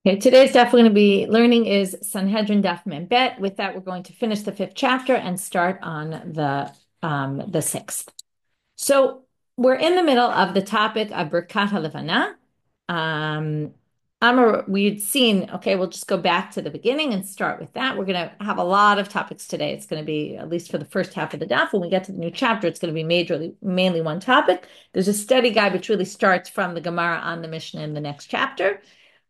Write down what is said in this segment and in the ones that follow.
Okay, today's daf we're going to be learning is Sanhedrin daf Mem Bet. With that, we're going to finish the fifth chapter and start on the sixth. So we're in the middle of the topic of Birkat HaLevana. We'd seen, okay, we'll just go back to the beginning and start with that. We're going to have a lot of topics today. It's going to be, at least for the first half of the daf, when we get to the new chapter, it's going to be mainly one topic. There's a study guide which really starts from the Gemara on the Mishnah in the next chapter.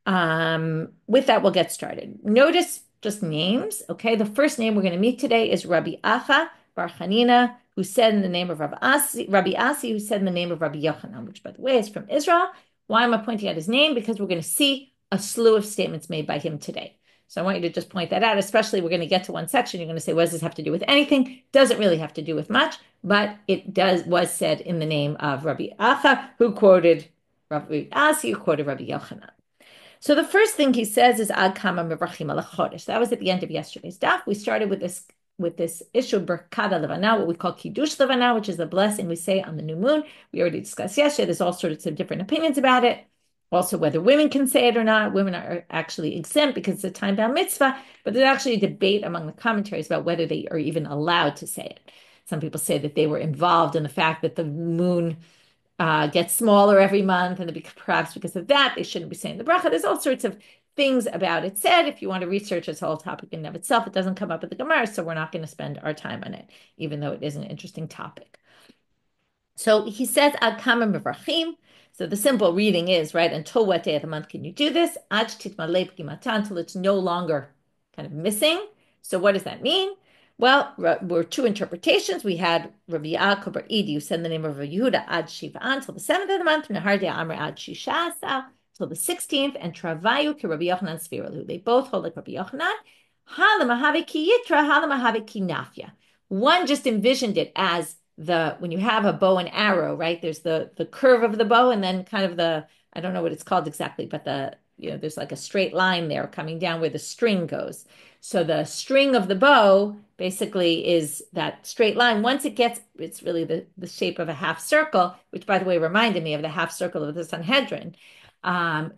With that, we'll get started. Notice just names. Okay, the first name we're going to meet today is Rabbi Acha Bar Chanina, who said in the name of Rabbi Asi, who said in the name of Rabbi Yochanan, which, by the way, is from Israel. Why am I pointing out his name? Because we're going to see a slew of statements made by him today. So I want you to just point that out, especially we're going to get to one section. You're going to say, what does this have to do with anything? Doesn't really have to do with much, but was said in the name of Rabbi Acha, who quoted Rabbi Asi, who quoted Rabbi Yochanan. So the first thing he says is Ad Kama Mevrachim Al Chodesh. That was at the end of yesterday's daf. We started with this issue of Birkat Levana, what we call Kiddush Levana, which is the blessing we say on the new moon. We already discussed yesterday. There's all sorts of different opinions about it. Also, whether women can say it or not. Women are actually exempt because it's a time-bound mitzvah, but there's actually a debate among the commentaries about whether they are even allowed to say it. Some people say that they were involved in the fact that the moon gets smaller every month, and perhaps because of that, they shouldn't be saying the bracha. There's all sorts of things about it said. If you want to research this whole topic in and of itself, it doesn't come up at the Gemara, so we're not going to spend our time on it, even though it is an interesting topic. So he says, Ad kama mevrachim. So the simple reading is, right, until what day of the month can you do this? Ad titmalei b'kimata, until it's no longer kind of missing. So what does that mean? Well, were two interpretations. We had Rabbi Yaakov Bar Idi, who said the name of Rabbi Yehuda ad Shiva'an until the 7th of the month, Nahardei Amr ad Shishasa till the 16th, and Travayu ki Rabbi Yochanan Sfiralu. They both hold like Rabbi Yochanan. Halamahavi ki yitra, halamahavi ki nafya. One just envisioned it as when you have a bow and arrow, right? There's the curve of the bow, and then kind of I don't know what it's called exactly, but there's like a straight line there coming down where the string goes. So the string of the bow basically is that straight line. Once it's really the shape of a half circle, which, by the way, reminded me of the half circle of the Sanhedrin.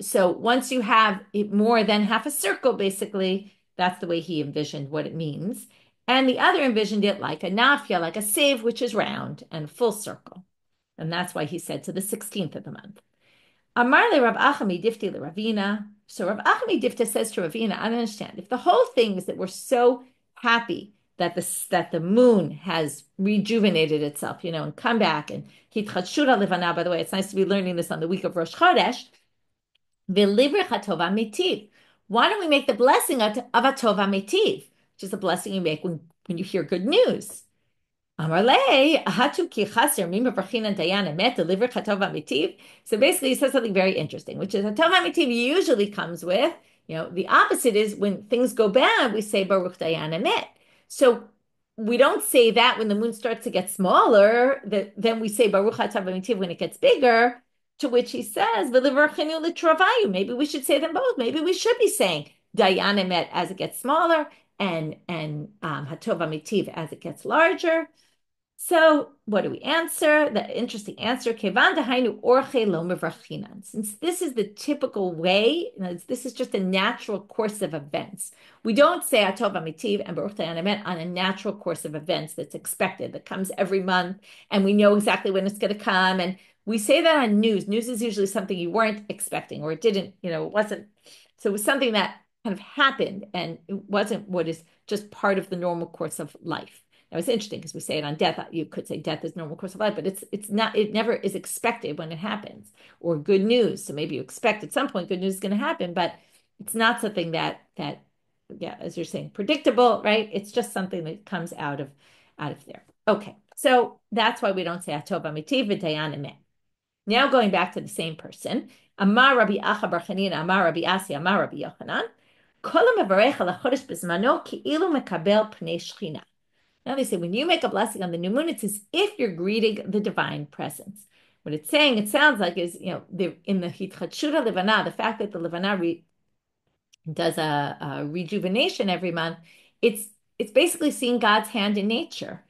So once you have it more than half a circle, basically, that's the way he envisioned what it means. And the other envisioned it like a nafya, like a save, which is round and full circle. And that's why he said to the 16th of the month. Amar le Rav Achami Difti le Ravina. So Rav Achami Difta says to Ravina, I don't understand. If the whole thing is that we're so happy that the moon has rejuvenated itself, and come back and hitchadshura levana. By the way, it's nice to be learning this on the week of Rosh Chodesh. V'livri chatova mitiv. Why don't we make the blessing of a tova mitiv, which is a blessing you make when you hear good news? So basically, he says something very interesting, which is Hatov HaMitiv usually comes with, the opposite is when things go bad, we say Baruch Dayan Emet. So we don't say that when the moon starts to get smaller, then we say Baruch Hatov HaMitiv when it gets bigger, to which he says, maybe we should say them both. Maybe we should be saying Dayan Emet as it gets smaller and Hatov HaMitiv as it gets larger. So what do we answer? The interesting answer, since this is the typical way, this is just a natural course of events. We don't say Atov Amitiv and Baruch Emet on a natural course of events that's expected, that comes every month, and we know exactly when it's going to come. And we say that on news. News is usually something you weren't expecting, or it didn't, it wasn't. So it was something that kind of happened, and it wasn't what is just part of the normal course of life. Now it's interesting because we say it on death. You could say death is normal course of life, but it's not. It never is expected when it happens. Or good news. So maybe you expect at some point good news is going to happen, but it's not something that yeah, as you're saying, predictable, right? It's just something that comes out of there. Okay, so that's why we don't say Atov Amitiv v'Dayan Emet. Now going back to the same person, Amar Rabbi Acha Bar Chanina, Amar Rabbi Asi, Amar Rabbi Yochanan. Kol mevarech al chodesh b'zmano ki'ilu mekabel pnei shchina. Now they say when you make a blessing on the new moon, it's as if you're greeting the divine presence. What it's saying, it sounds like, is in the hitchadshura levana, the fact that the levana does a rejuvenation every month, it's basically seeing God's hand in nature.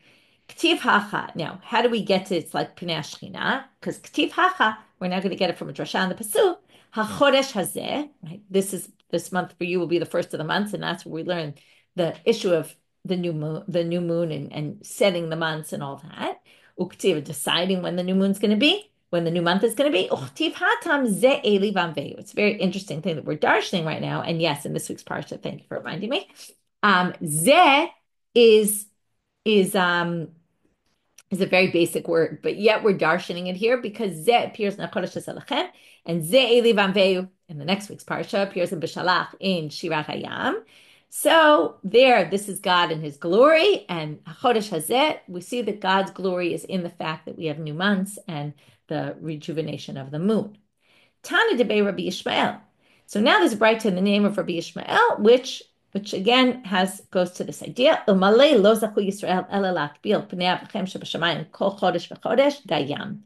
K'tiv hacha. Now, how do we get to it's like Pnei Shechina? Because K'tiv hacha, we're now going to get it from a drasha on the pasuk. HaChodesh hazeh, right? This month for you will be the first of the months, and that's where we learn the issue of the new moon and setting the months and all that. Uktiv, deciding when the new moon's going to be, when the new month is going to be. Uktiv hatam ze eli vamveyu. It's a very interesting thing that we're darshaning right now. And yes, in this week's parsha, thank you for reminding me. Ze is a very basic word, but yet we're darshaning it here because ze appears in HaKodesh HaSelachem, and ze eli vamveyu in the next week's parsha appears in B'Shalach in Shirat Hayam. So there, this is God in his glory, and Chodesh Hazeh, we see that God's glory is in the fact that we have new months and the rejuvenation of the moon. Tana debe Rabbi Yishmael. So now there's a braita in the name of Rabbi Yishmael, which again goes to this idea. Umalei lo zachu Yisrael ela lakbil pnei avchem shebashamayim kol chodesh v'chodesh dayam.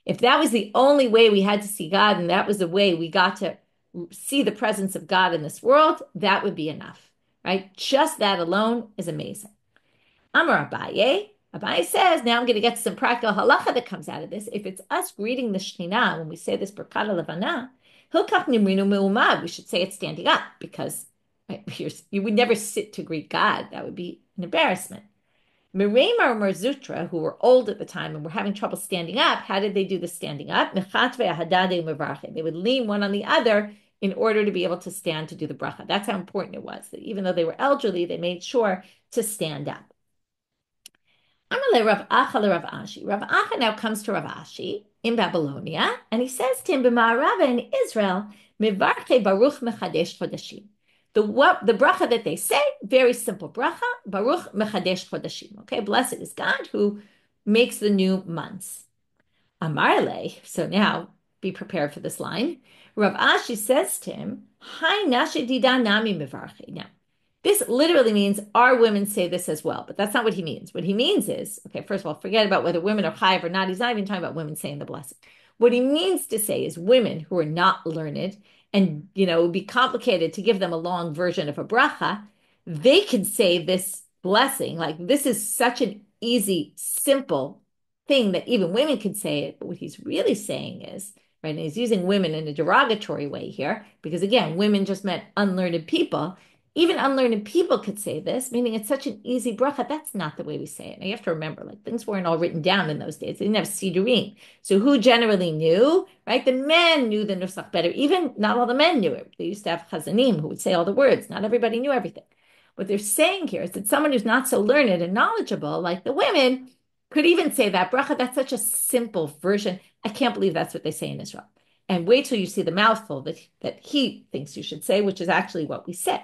If that was the only way we had to see God, and that was the way we got to see the presence of God in this world, that would be enough. Right? Just that alone is amazing. Amar Abaye. Abaye says, now I'm going to get some practical halacha that comes out of this. If it's us greeting the Shekhinah, when we say this Berkat Levana, Hilkach Nimrinu Me'umad, we should say it standing up, because right, you would never sit to greet God. That would be an embarrassment. Merema or Merzutra, who were old at the time and were having trouble standing up, how did they do the standing up? They would lean one on the other in order to be able to stand to do the bracha. That's how important it was, that even though they were elderly, they made sure to stand up. Rav Acha now comes to Rav Ashi in Babylonia, and he says to him, B'ma'arava in Israel, Mivarche Baruch Mechadesh Chodashim. The bracha that they say, very simple bracha, Baruch Mechadesh Chodashim. Okay, blessed is God who makes the new months. Amarle, so now be prepared for this line. Rav Ashi says to him, Hai nashidida nami mivarche. Now, this literally means our women say this as well, but that's not what he means. What he means is, okay, first of all, forget about whether women are chayav or not. He's not even talking about women saying the blessing. What he means to say is women who are not learned and, it would be complicated to give them a long version of a bracha, they can say this blessing. Like, this is such an easy, simple thing that even women can say it. But what he's really saying is, right, and he's using women in a derogatory way here, because again, women just meant unlearned people. Even unlearned people could say this, meaning it's such an easy bracha. That's not the way we say it. Now you have to remember, like, things weren't all written down in those days. They didn't have sidurim. So who generally knew, right? The men knew the nusach better. Even not all the men knew it. They used to have chazanim who would say all the words. Not everybody knew everything. What they're saying here is that someone who's not so learned and knowledgeable, like the women, could even say that bracha. That's such a simple version. I can't believe that's what they say in Israel. And wait till you see the mouthful that he thinks you should say, which is actually what we say.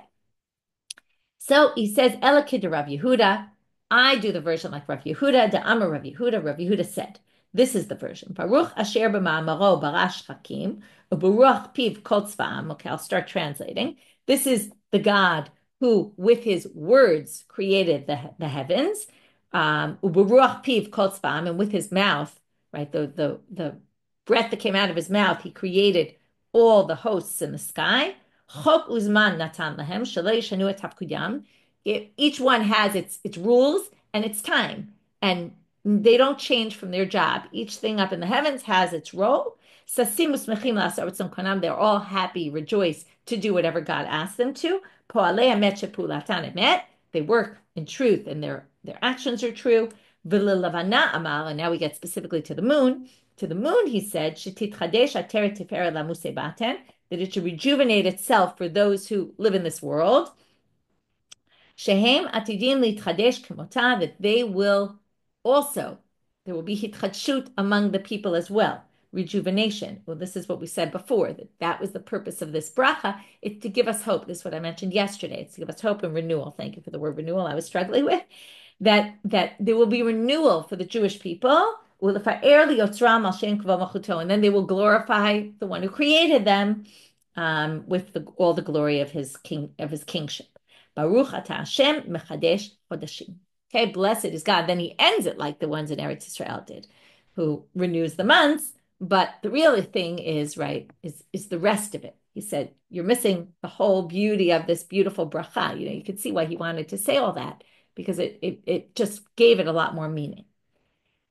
So he says, Elakid Rav Yehuda. I do the version like Rav Yehuda, the Amar Rav Yehuda. Rav Yehuda said, this is the version. Baruch asher b'ma'amaro barash chakim, u'baruch piv kol tzva'am. Okay, I'll start translating. This is the God who, with his words, created the heavens. U'baruch piv kol tzva'am, and with his mouth, right, the breath that came out of his mouth, he created all the hosts in the sky. Chok uzman natan lahem shalei shanu et tafkudam. Each one has its rules and its time, and they don't change from their job. Each thing up in the heavens has its role. Sasim usmechim la'asar b'tzon konam. They're all happy, rejoice to do whatever God asks them to. Po'alei emet shepulatan emet. They work in truth, and their actions are true. V'lelavana amal. And now we get specifically to the moon. To the moon, he said, Shetitchadesh ateret tiferet lamuse baten, that it should rejuvenate itself for those who live in this world. Shehem atidim litchadesh kemota, that there will be hitchadshut among the people as well, rejuvenation. Well, this is what we said before, that was the purpose of this bracha. It's to give us hope. This is what I mentioned yesterday. It's to give us hope and renewal. Thank you for the word renewal I was struggling with. That there will be renewal for the Jewish people, and then they will glorify the one who created them with all the glory of his kingship. Baruch atah Hashem mechadesh chodashim. Okay, blessed is God. Then he ends it like the ones in Eretz Israel did, who renews the months. But the real thing is, right, is the rest of it. He said, you're missing the whole beauty of this beautiful bracha. You could see why he wanted to say all that, because it just gave it a lot more meaning.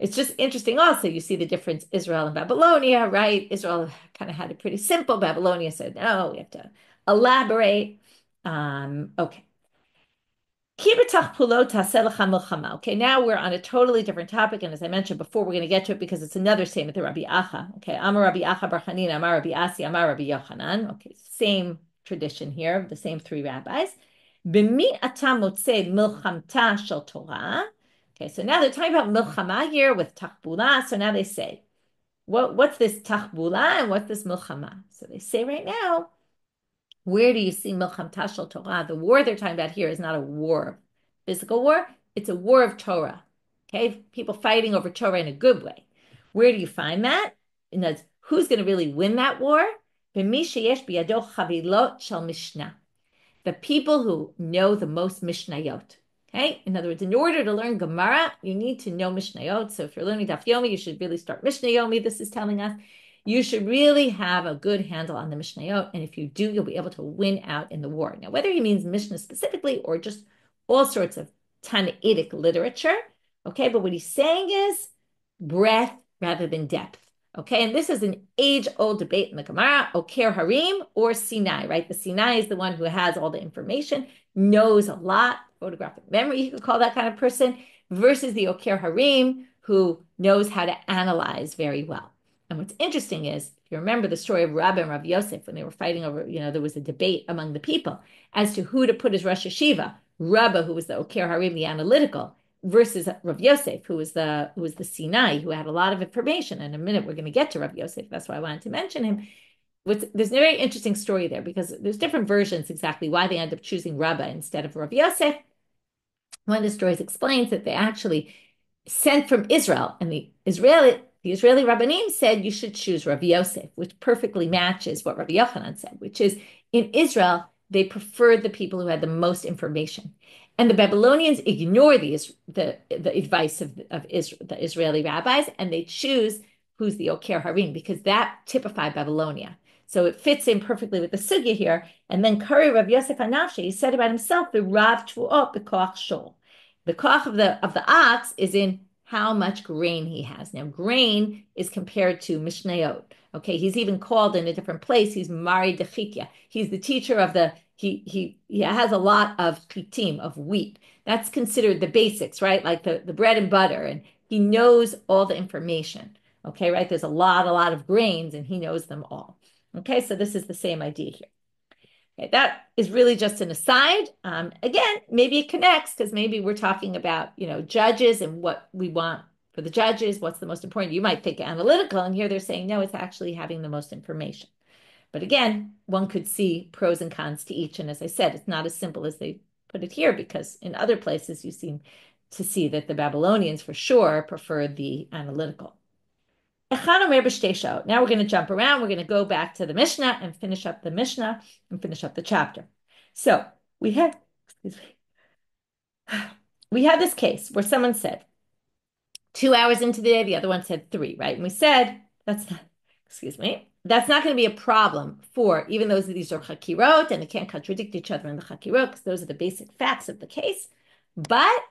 It's just interesting also, you see the difference, Israel and Babylonia, right? Israel kind of had it pretty simple. Babylonia said, no, we have to elaborate. Okay. Okay, now we're on a totally different topic. And as I mentioned before, we're going to get to it because it's another statement, the Rabbi Acha. Okay, Amar Rabbi Acha Bar Chanina, Amar Rabbi Asi, Amar Rabbi Yochanan. Okay, same tradition here, the same three rabbis. B'mi ata motzei milchamta shel Torah. Okay, so now they're talking about milchama here with tachbula. So now they say, what's this tachbula and what's this milchama? So they say right now, where do you see milchamta shel Torah? The war they're talking about here is not a war, physical war. It's a war of Torah. Okay, people fighting over Torah in a good way. Where do you find that? And that's who's going to really win that war? B'mi sheyesh biyado chavilot shel mishnah. The people who know the most mishnayot. Okay, in other words, in order to learn Gemara, you need to know mishnayot. So if you're learning Daf Yomi, you should really start Mishnah Yomi. This is telling us you should really have a good handle on the mishnayot, and if you do, you'll be able to win out in the war. Now, whether he means Mishnah specifically or just all sorts of Tannaitic literature, okay, but what he's saying is breadth rather than depth. Okay, and this is an age-old debate in the Gemara, Oker Harim or Sinai, right? The Sinai is the one who has all the information, knows a lot, photographic memory, you could call that kind of person, versus the Oker Harim, who knows how to analyze very well. And what's interesting is, if you remember the story of Rabbi and Rav Yosef, when they were fighting over, there was a debate among the people as to who to put as Rosh Hashiva, Rabbi, who was the Oker Harim, the analytical, versus Rav Yosef, who was the Sinai, who had a lot of information. In a minute, we're going to get to Rav Yosef. That's why I wanted to mention him. There's a very interesting story there because there's different versions exactly why they end up choosing Rabbi instead of Rav Yosef. One of the stories explains that they actually sent from Israel, and the Israeli Rabbanim said you should choose Rav Yosef, which perfectly matches what Rav Yochanan said, which is in Israel, they preferred the people who had the most information. And the Babylonians ignore the advice of the Israeli rabbis, and they choose who's the Oker Harim, because that typified Babylonia. So it fits in perfectly with the sugya here. And then Kari Rav Yosef Hanafshi, he said about himself, the Rav Tvuot b'koach shol. The koach of the ox is in how much grain he has. Now, grain is compared to mishnayot. Okay, he's even called in a different place. He's Mari Dechitya. He's the teacher of he has a lot of chitim, of wheat. That's considered the basics, right? Like the bread and butter, and he knows all the information. Okay, right? There's a lot of grains, and he knows them all. Okay, so this is the same idea here. Okay, that is really just an aside. Again, maybe it connects because maybe we're talking about, judges and what we want for the judges, what's the most important. You might think analytical, and here they're saying, no, it's actually having the most information. But again, one could see pros and cons to each. And as I said, it's not as simple as they put it here, because in other places you seem to see that the Babylonians for sure preferred the analytical. Now we're going to jump around. We're going to go back to the Mishnah and finish up the Mishnah and finish up the chapter. So we had this case where someone said 2 hours into the day, the other one said 3, right? And we said that's not going to be a problem for, even though these are chakirot and they can't contradict each other in the chakirot because those are the basic facts of the case. But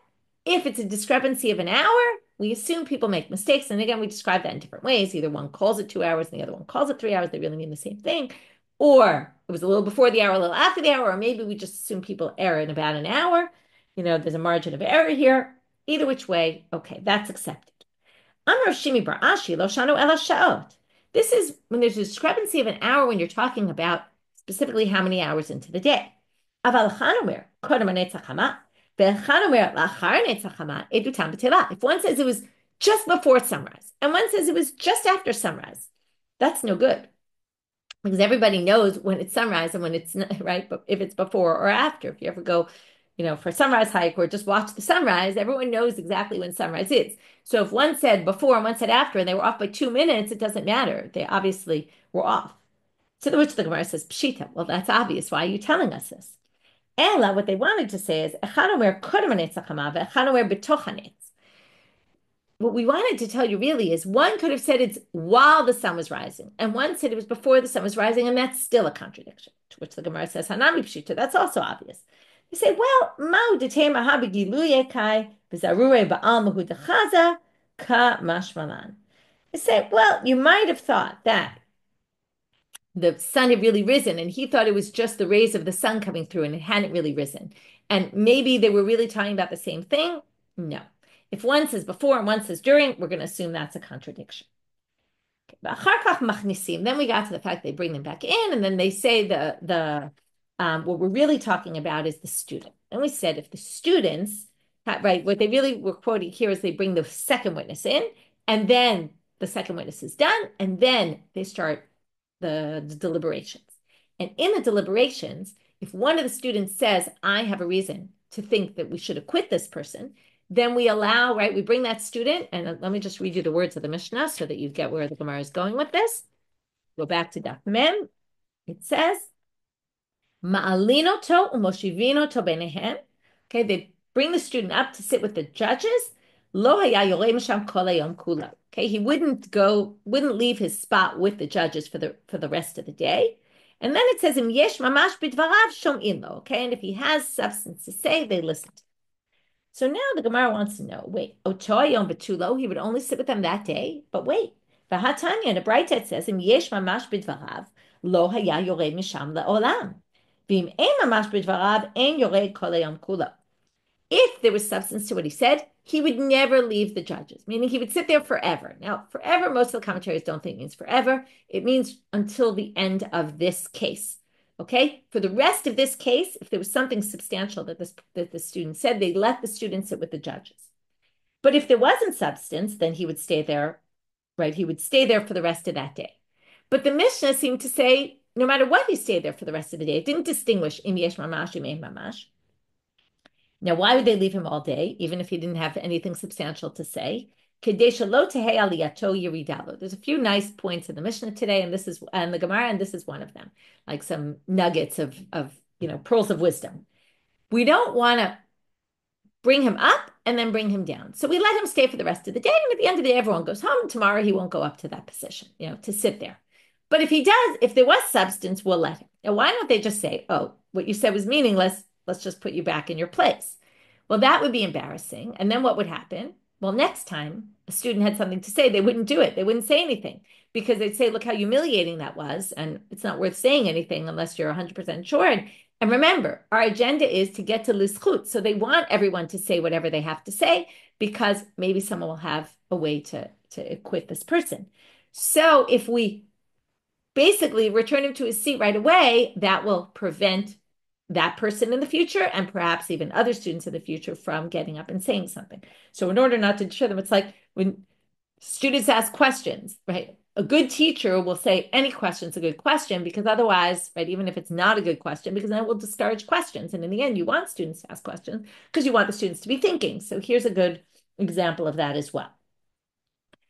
if it's a discrepancy of an hour, we assume people make mistakes. And again, we describe that in different ways. Either one calls it 2 hours and the other one calls it 3 hours. They really mean the same thing. Or it was a little before the hour, a little after the hour, or maybe we just assume people err in about an hour. There's a margin of error here. Either which way, okay, that's accepted. Amar Shimi bar Ashi lo shanu ela shaot. This is when there's a discrepancy of an hour when you're talking about specifically how many hours into the day. Aval chanomer kodem hanetzach hama. If one says it was just before sunrise and one says it was just after sunrise, that's no good, because everybody knows when it's sunrise and when it's not, right? But if it's before or after, if you ever go, for a sunrise hike or just watch the sunrise, everyone knows exactly when sunrise is. So if one said before and one said after and they were off by 2 minutes, it doesn't matter. They obviously were off. To which the Gemara says, Pshita, well, that's obvious. Why are you telling us this? Ella, what they wanted to say is, what we wanted to tell you really is one could have said it's while the sun was rising, and one said it was before the sun was rising, and that's still a contradiction. To which the Gemara says, Hanami Pshita, that's also obvious. They say, well, Ma'u detei mahabi giluye kai b'zarure ba'al mahu dechaza ka mashmalan. They say, well, you might have thought that the sun had really risen, and he thought it was just the rays of the sun coming through, and it hadn't really risen. And maybe they were really talking about the same thing. No. If one says before and one says during, we're going to assume that's a contradiction. Then we got to the fact they bring them back in, and then they say what we're really talking about is the student. And we said if the students, right, what they really were quoting here is they bring the second witness in, and then the second witness is done, and then they start the deliberations. And in the deliberations, if one of the students says, I have a reason to think that we should acquit this person, then we allow, right, we bring that student, and let me just read you the words of the Mishnah so that you get where the Gemara is going with this. Go back to Daf Mem. It says, Ma'alinoto umoshivinoto benehem. Okay, they bring the student up to sit with the judges. Lo haya yorei misham kol hayom kula. Okay, he wouldn't leave his spot with the judges for the rest of the day. And then it says, Im yesh mamash bidvarav shom'in lo. Okay, and if he has substance to say, they listen to him. So now the Gemara wants to know, wait, Otoy Yom Betulo, he would only sit with them that day, but wait, Vahatanya, in a braita it says, Im yesh mamash bidvarav, lo haya yored misham le'olam. V'im ein mamash bidvarav, ein yored kol hayom kula. If there was substance to what he said, he would never leave the judges, meaning he would sit there forever. Now, forever, most of the commentaries don't think it means forever. It means until the end of this case. Okay, for the rest of this case, if there was something substantial that the student said, they let the student sit with the judges. But if there wasn't substance, then he would stay there, right? He would stay there for the rest of that day. But the Mishnah seemed to say, no matter what, he stayed there for the rest of the day. It didn't distinguish im yesh mamash, im ein mamash. Now, why would they leave him all day, even if he didn't have anything substantial to say? There's a few nice points in the Mishnah today, and the Gemara, and this is one of them, like some nuggets of pearls of wisdom. We don't want to bring him up and then bring him down. So we let him stay for the rest of the day, and at the end of the day, everyone goes home. And tomorrow he won't go up to that position, to sit there. But if there was substance, we'll let him. Now, why don't they just say, oh, what you said was meaningless, let's just put you back in your place? Well, that would be embarrassing. And then what would happen? Well, next time a student had something to say, they wouldn't do it. They wouldn't say anything because they'd say, look how humiliating that was. And it's not worth saying anything unless you're 100% sure. And remember, our agenda is to get to lischut. So they want everyone to say whatever they have to say because maybe someone will have a way to acquit this person. So if we basically return him to his seat right away, that will prevent that person in the future and perhaps even other students in the future from getting up and saying something. So in order not to deter them, it's like when students ask questions, right? A good teacher will say any question is a good question because otherwise, right, even if it's not a good question, because then it will discourage questions. And in the end, you want students to ask questions because you want the students to be thinking. So here's a good example of that as well.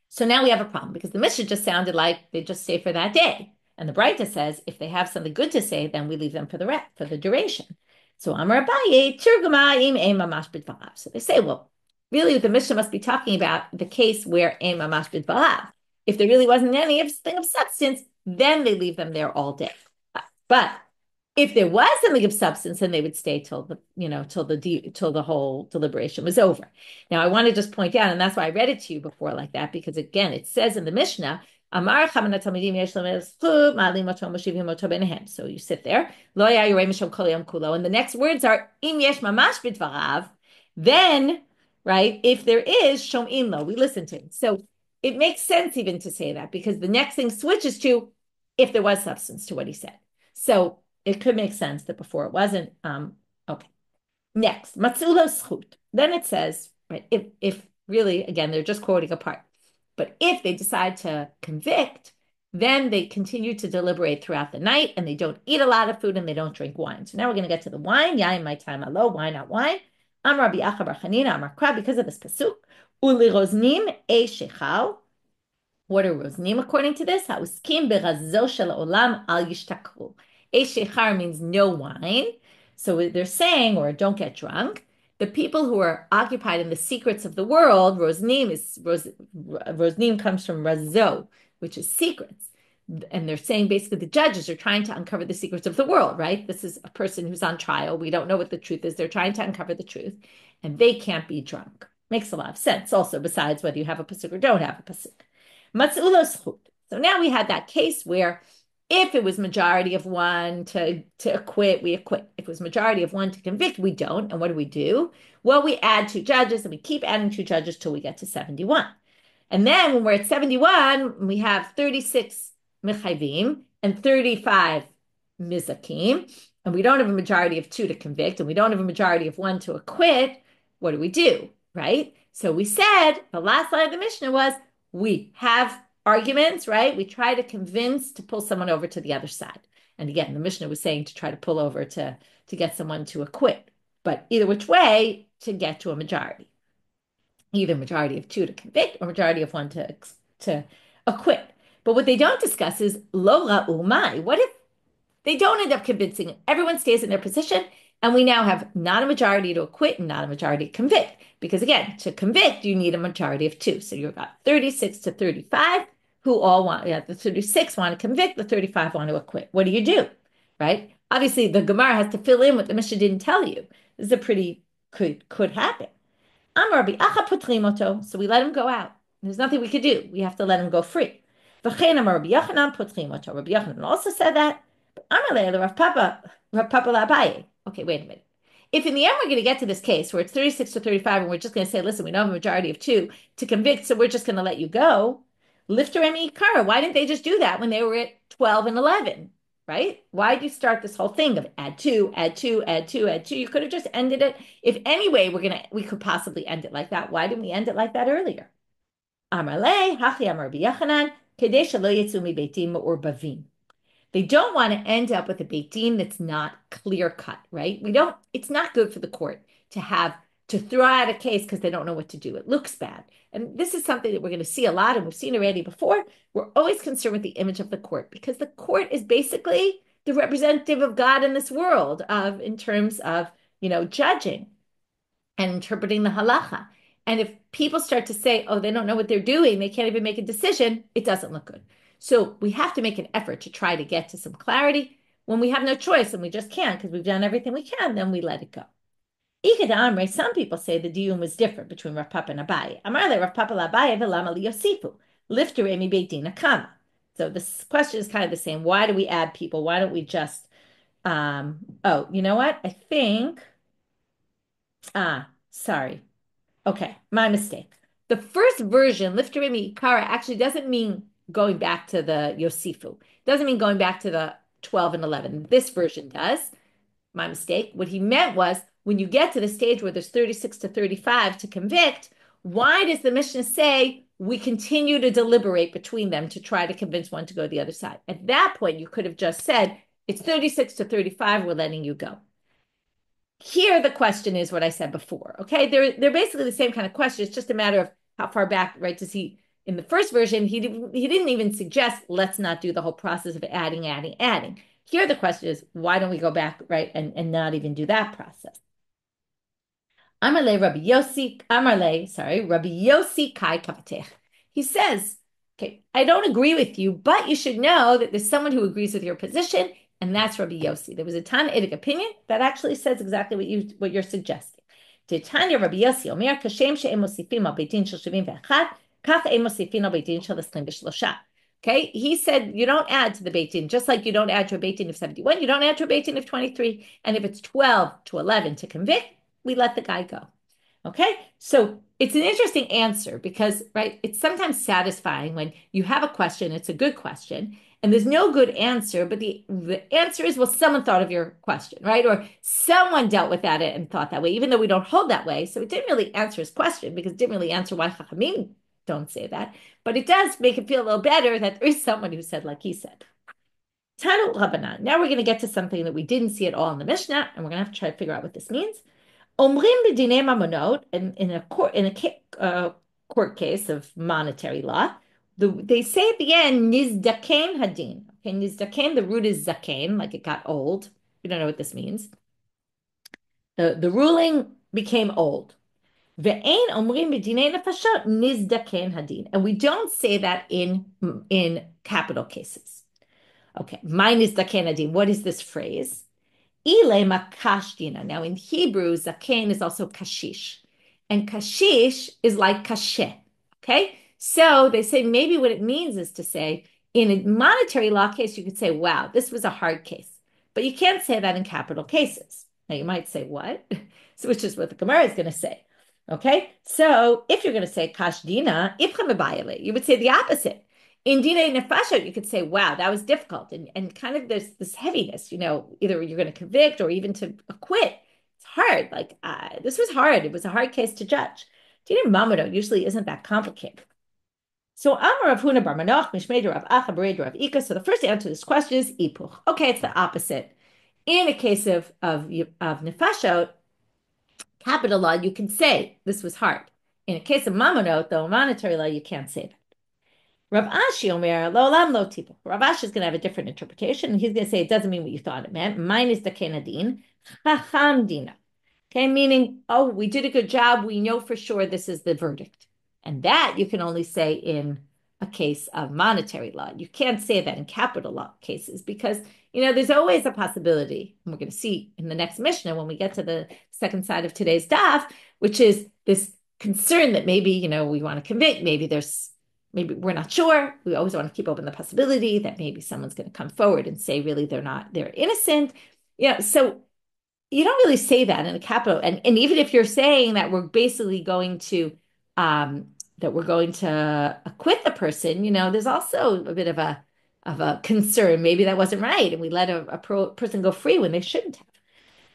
So now we have a problem because the Mishnah just sounded like they just stay for that day. And the braita says if they have something good to say, then we leave them for the duration. So Amar Abaye, Tirguma im ein mamash bidvarav. So they say, well, really the Mishnah must be talking about the case where ein mamash bidvarav. If there really wasn't anything of substance, then they leave them there all day. But if there was something of substance, then they would stay till the whole deliberation was over. Now, I want to just point out, and that's why I read it to you before like that, because again, it says in the Mishnah, Amar Chamana Talmidim yesh lahem zchut, ma'alim oto moshivim oto benehem. So you sit there, lo ya yorei misham kol hayom kulo, and the next words are im yesh mamash bidvarav. Then, right, if there is shom'in lo, we listen to him. So it makes sense even to say that because the next thing switches to if there was substance to what he said. So it could make sense that before it wasn't. Okay. Next, matzulo zchut. Then it says, right, if really, again, they're just quoting a part. But if they decide to convict, then they continue to deliberate throughout the night and they don't eat a lot of food and they don't drink wine. So now we're going to get to the wine. Yain my time alo, wine not wine. Amar Rabbi Acha bar Chanina, Amar Kra, because of this pasuk. Uli roznim e shechal. What are roznim according to this? Ha'uskim berazo shel olam al yishtakru. E shechar means no wine. So they're saying, or don't get drunk. The people who are occupied in the secrets of the world, roznim comes from razo, which is secrets. And they're saying basically the judges are trying to uncover the secrets of the world, right? This is a person who's on trial. We don't know what the truth is. They're trying to uncover the truth, and they can't be drunk. Makes a lot of sense also, besides whether you have a pasuk or don't have a pasuk. Matz'ulo zchut. So now we had that case where if it was majority of one to acquit, we acquit. If it was majority of one to convict, we don't. And what do? Well, we add two judges and we keep adding two judges till we get to 71. And then when we're at 71, we have 36 mechayvim and 35 mizakim. And we don't have a majority of two to convict, and we don't have a majority of one to acquit. What do? Right? So we said the last line of the Mishnah was we have arguments, right? We try to convince to pull someone over to the other side. And again, the Mishnah was saying to try to pull over to get someone to acquit. But either which way, to get to a majority. Either majority of two to convict or majority of one to acquit. But what they don't discuss is lo ra'u mai. What if they don't end up convincing? Everyone stays in their position, and we now have not a majority to acquit and not a majority to convict. Because again, to convict, you need a majority of two. So you've got 36 to 35 who all want, the 36 want to convict, the 35 want to acquit. What do? Right? Obviously, the Gemara has to fill in what the Mishnah didn't tell you. This is a pretty, could happen. So we let him go out. There's nothing we could do. We have to let him go free. Rabbi Yochanan also said that. Rav Papa, Rav Papa. Okay, wait a minute. If in the end we're going to get to this case where it's 36 to 35 and we're just going to say, listen, we don't have a majority of two to convict, so we're just going to let you go. Lifter Emi Ikara, why didn't they just do that when they were at 12 and 11? Right? Why did you start this whole thing of add two, add two, add two, add two? You could have just ended it. If anyway we could possibly end it like that. Why didn't we end it like that earlier? Amarle, Hachi Amar Rabbi Yochanan, Kadesh Lo Yetzu Mi Beitim or Bavim. They don't want to end up with a beit din that's not clear cut, right? It's not good for the court to throw out a case because they don't know what to do. It looks bad. And this is something that we're going to see a lot, and we've seen already before. We're always concerned with the image of the court because the court is basically the representative of God in this world in terms of, judging and interpreting the halacha. And if people start to say, oh, they don't know what they're doing, they can't even make a decision, it doesn't look good. So we have to make an effort to try to get to some clarity. When we have no choice and we just can't because we've done everything we can, then we let it go. Some people say the diyun was different between Rav Papa and Abaye. Amarle Rav Papa Abaye v'lama liyosifu lifter emi beit din akama. So this question is kind of the same. Why do we add people? Why don't we just? You know what? I think. Sorry. Okay, my mistake. The first version, lifter emi ikara, actually doesn't mean going back to the Yosifu. It doesn't mean going back to the 12 and 11. This version does. My mistake. What he meant was when you get to the stage where there's 36 to 35 to convict, why does the Mishnah say we continue to deliberate between them to try to convince one to go to the other side? At that point, you could have just said, it's 36 to 35, we're letting you go. Here, the question is what I said before. Okay, they're basically the same kind of question. It's just a matter of how far back, right? Does he? In the first version, he didn't even suggest let's not do the whole process of adding. Here, the question is why don't we go back, right, and not even do that process? Rabbi Yossi Kai Kavatech. He says, okay, I don't agree with you, but you should know that there's someone who agrees with your position, and that's Rabbi Yossi. There was a Tannaitic opinion that actually says exactly what you're suggesting. Tanya Rabbi Yossi Omer Kashem she'em mosifim al beitin shel 71, kach em mosifin al beitin shel 23. Okay, he said you don't add to the beit din, just like you don't add to a beit din of 71, you don't add to a beit din of 23. And if it's 12 to 11 to convict, we let the guy go. Okay, so it's an interesting answer because, right, it's sometimes satisfying when you have a question, it's a good question, and there's no good answer, but the answer is, well, someone thought of your question, right? Or someone dealt with that and thought that way, even though we don't hold that way. So it didn't really answer his question because it didn't really answer why Chachamim don't say that. But it does make it feel a little better that there is someone who said like he said. Tanu Rabbanan. Now we're going to get to something that we didn't see at all in the Mishnah, and we're going to have to try to figure out what this means. Omrim b'dinei mamonot, in a court case of monetary law, they say at the end nizdaken hadin. Okay, nizdaken, the root is zaken, like it got old. We don't know what this means. The ruling became old. Ve'ein omrim b'dinei nefashot nizdaken hadin, and we don't say that in capital cases. Okay, mine is nizdaken hadin. What is this phrase? Ile makashdina. Now in Hebrew, zaken is also kashish. and kashish is like kashe. Okay? So they say maybe what it means is to say, in a monetary law case, you could say, wow, this was a hard case. But you can't say that in capital cases. Now you might say, what? So, which is what the Gemara is going to say. Okay? So if you're going to say kash dina, you would say the opposite. In dina nefasha, you could say, wow, that was difficult. And kind of there's this heaviness, either you're going to convict or even to acquit. It's hard. Like, this was hard. It was a hard case to judge. Dina mamado usually isn't that complicated. So Amar Rav Huna bar Manoch, Mishmei Rav Acha Bered Rav Ika. So the first answer to this question is ipuch. Okay, it's the opposite. In a case of nefashot, capital law, you can say this was hard. In a case of mamonot, though, monetary law, you can't say that. Rav Ashi Omer lo olam lo tipuch. Rav Ashi is going to have a different interpretation, and he's going to say it doesn't mean what you thought it meant. Mine is the kenadin, chacham dina. Okay, meaning, oh, we did a good job. We know for sure this is the verdict. And that you can only say in a case of monetary law. You can't say that in capital law cases because, there's always a possibility. And we're going to see in the next Mishnah when we get to the second side of today's daf, which is this concern that maybe, we want to convict. Maybe we're not sure. We always want to keep open the possibility that maybe someone's going to come forward and say, really, they're innocent. So you don't really say that in a capital. And even if you're saying that we're basically going to acquit the person, there's also a bit of a concern. Maybe that wasn't right, and we let a person go free when they shouldn't have.